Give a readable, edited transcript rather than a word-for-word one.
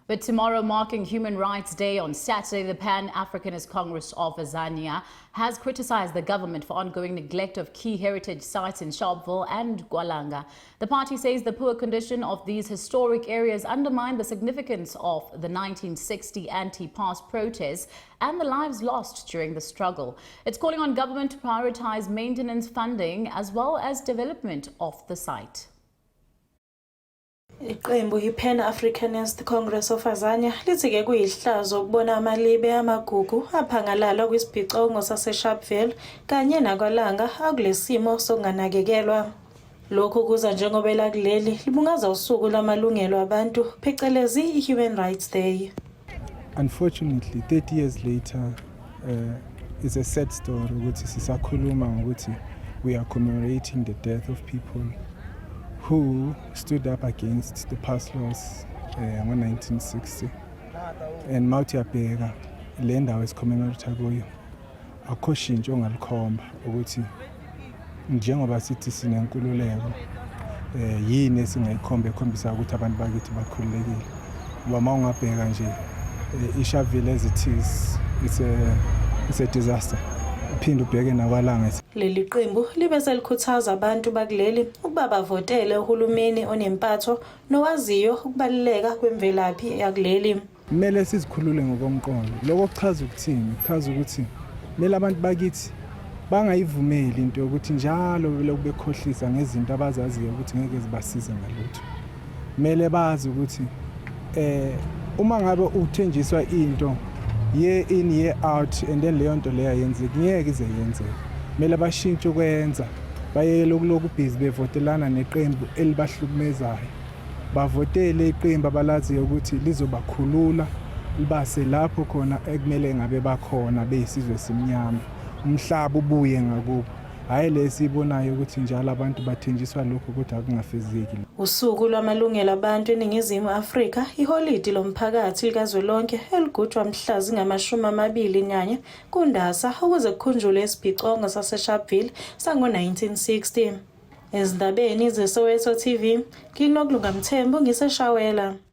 With tomorrow marking Human Rights Day on Saturday, the Pan-Africanist Congress of Azania has criticized the government for ongoing neglect of key heritage sites in Sharpeville and Gwalanga. The party says the poor condition of these historic areas undermine the significance of the 1960 anti-past protests and the lives lost during the struggle. It's calling on government to prioritize maintenance funding as well as development of the site. Iqembu i-Pan-Africanist Congress of Azania lithi ke kuyihlazo ukubona amalibe amagugu aphangalala kwisibhicongo sase-Sharpeville kanye nakwalanga akulesimo sokunganakekelwa. Lokhu kuza njengoba elakuleli libungaza usuku lamalungelo abantu phecelezi i-Human Rights Day. Unfortunately, 30 years later, it's a sad story ukuthi sisakhuluma ngokuthi we are commemorating the death of people who stood up against the past laws in 1960. And mawuthi yabheka le ndawo esicommemorate kuyo akukho shintsho ongalikhomba ukuthi njengoba sithi sinenkululeko yini esingayikhomba ekhombisa ukuthi abantu bakithi bakhululekile. Ngoba mawungabheka nje iSharpeville as it is, it's a disaster. Phinde ubheke nakwalanga. Leli qembu libe selikhuthaza abantu bakuleli ukuba bavotele uhulumeni onempatho nowaziyo ukubaluleka kwemvelaphi yakuleli. Kumele sizikhulule ngokomqondo. Lokho kuchaza ukuthini? Kuchaza ukuthi kumele abantu bakithi bangayivumeli into yokuthi njalo lokhu bekhohlisa ngezinto abazaziyo ukuthi ngeke zibasize ngalutho. Kumele bazi ukuthi uma ngabe uthenjiswa into year in year out and then leyo nto leyo yenzeka ngeke ize yenzeke. Kumele bashintshe ukwenza bayeke lokhu busy bevotelana neqembu elibahlukumezayo. Bavotele iqembu abalaziyo ukuthi lizobakhulula libase lapho khona ekumele ngabe bakhona beyisizwe simnyama. Umhlaba ubuye ngakubo. Hayi lesibonayo ukuthi njalo abantu bathenjiswa lokho ukuthi akungafezeki. Usuku lwamalungelo abantu eNingizimu Afrika, iholidi lomphakathi likazwelonke eligujwa mhla zingama-21 kuNdasa ukuze kukhunjulwe isibhicongo sase-Sharpeville sango-1960. Ezindabeni zeSoweto TV, nginokulunga Mthembu ngiseshawela.